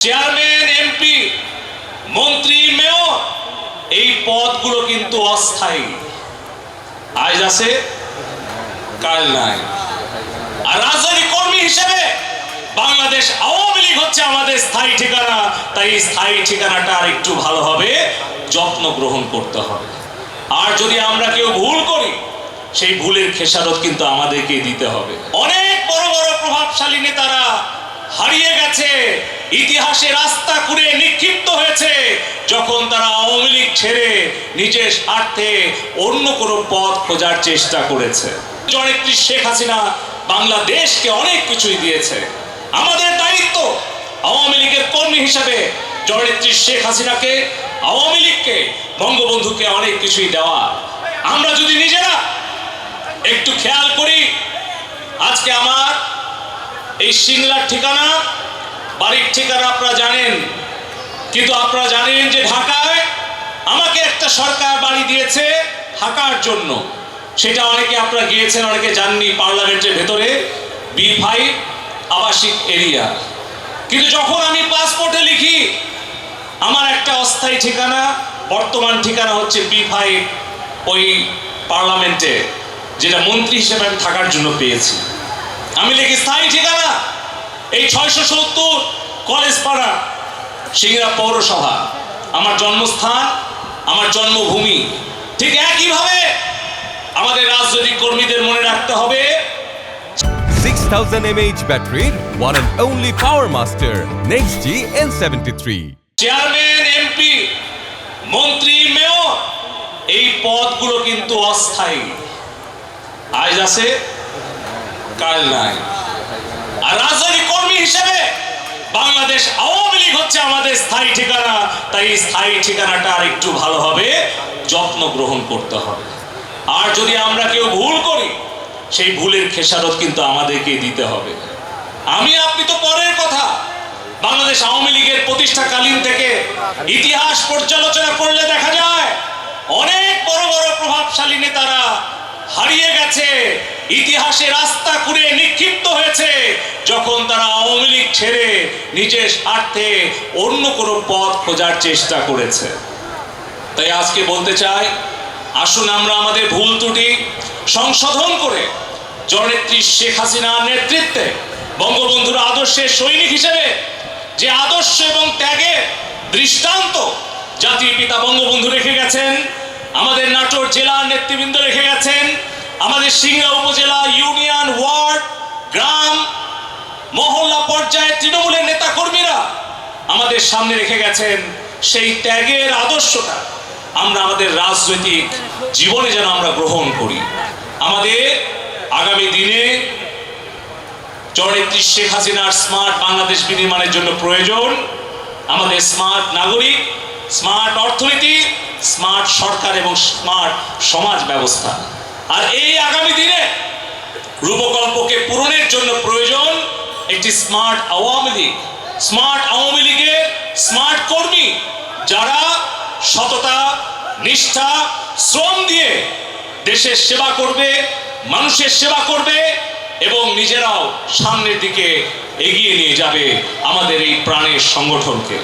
Chairman, MP, মন্ত্রী, mayor এই পদগুলো কিন্তু অস্থায়ী। আজ আছে, কাল নাই। আর রাজনৈতিক কর্মী হিসেবে বাংলাদেশ আওয়ামী লীগ হচ্ছে আমাদের স্থায়ী ঠিকানা। তাই স্থায়ী ঠিকানাটা আর একটু ভালোভাবে যত্ন গ্রহণ করতে হবে। আর যদি আমরা কেউ ভুল করি, সেই ভুলের খেসারত কিন্তু আমাদেরকে দিতে হবে। অনেক বড় বড় প্রভাবশালী নেতারা হারিয়ে গেছে, ইতিহাসে রাস্তা খুঁড়ে নিক্ষিপ্ত হয়েছে যখন তারা আওয়ামী লীগ ছেড়ে নিজের স্বার্থে অন্য কোনো পথ খোঁজার চেষ্টা করেছে। জননেত্রী শেখ হাসিনা বাংলাদেশকে অনেক কিছুই দিয়েছে। আমাদের দায়িত্ব আওয়ামী লীগের কর্মী হিসেবে জননেত্রী শেখ হাসিনাকে, আওয়ামী লীগকে, বঙ্গবন্ধুকে অনেক কিছুই দেওয়া। আমরা যদি নিজেরা একটু খেয়াল করি, আজকে আমার এই সিংলার ঠিকানা, বাড়ির ঠিকানা আপনারা জানেন, কিন্তু আপনারা জানেন যে ঢাকায় আমাকে একটা সরকার বাড়ি দিয়েছে থাকার জন্য। সেটা অনেকে আপনারা গিয়েছেন, অনেকে জাননি, পার্লামেন্টের ভেতরে B5 আবাসিক এরিয়া। কিন্তু যখন আমি পাসপোর্টে লিখি আমার একটা অস্থায়ী ঠিকানা, বর্তমান ঠিকানা হচ্ছে B5 ওই পার্লামেন্টে, যেটা মন্ত্রী হিসেবে আমি থাকার জন্য পেয়েছি। আমি লিখি স্থায়ী ঠিকানা এই 670 কলেজ পাড়া, সিংড়া পৌরসভা, আমার জন্মস্থান, আমার জন্মভূমি। ঠিক একইভাবে আমাদের রাজনৈতিক কর্মীদের মনে রাখতে হবে 6000 mAh battery, one and only Power Master, NextG N73. Chairman, MP, মন্ত্রী, মেয়র এই পদগুলো কিন্তু অস্থায়ী। আজ আছে, কাল নাই। আর রাজনৈতিক কর্মী হিসেবে বাংলাদেশ আওয়ামী লীগ হচ্ছে আমাদের স্থায়ী ঠিকানা। তাই স্থায়ী ঠিকানাটা আর একটু ভালোভাবে যত্ন গ্রহণ করতে হবে। আর যদি আমরা কেউ ভুল করি, সেই ভুলের খেসারত কিন্তু আমাদেরকে দিতে হবে। আপনি তো পরের কথা, বাংলাদেশ আওয়ামী লীগের প্রতিষ্ঠাকালীন থেকে ইতিহাস পর্যালোচনা করলে দেখা যায় অনেক বড় বড় প্রভাবশালী নেতারা হারিয়ে গেছে, ইতিহাসে রাস্তা খুঁড়ে নিক্ষিপ্ত হয়েছে যখন তারা আওয়ামী লীগ ছেড়ে নিজের স্বার্থে অন্য কোনো পথ খোঁজার চেষ্টা করেছে। তাই আজকে বলতে চাই, আসুন আমরা আমাদের ভুল ত্রুটি সংশোধন করে জননেত্রী শেখ হাসিনার নেতৃত্বে বঙ্গবন্ধুর আদর্শের সৈনিক হিসেবে যে আদর্শ এবং ত্যাগের দৃষ্টান্ত জাতির পিতা বঙ্গবন্ধু রেখে গেছেন, আমাদের নাটোর জেলার নেতৃবৃন্দ রেখে গেছেন, আমাদের সিংড়া উপজেলা, ইউনিয়ন, ওয়ার্ড, গ্রাম, মহল্লা পর্যায়ে তৃণমূলের নেতা কর্মীরা আমাদের সামনে রেখে গেছেন, সেই ত্যাগের আদর্শটা আমরা আমাদের রাজনৈতিক জীবনে যেন আমরা গ্রহণ করি। আমাদের আগামী দিনে জননেত্রী শেখ হাসিনার স্মার্ট বাংলাদেশ বিনির্মাণের জন্য প্রয়োজন আমাদের স্মার্ট নাগরিক, স্মার্ট অর্থনীতি, স্মার্ট সরকার এবং স্মার্ট সমাজ ব্যবস্থা। আর এই আগামী দিনে রূপকল্পকে পূরণের জন্য প্রয়োজন একটি স্মার্ট আওয়ামী লীগ। স্মার্ট আওয়ামী লীগের স্মার্ট কর্মী, যারা সততা, নিষ্ঠা, শ্রম দিয়ে দেশের সেবা করবে, মানুষের সেবা করবে এবং নিজেরাও সামনের দিকে এগিয়ে নিয়ে যাবে আমাদের এই প্রাণের সংগঠনকে।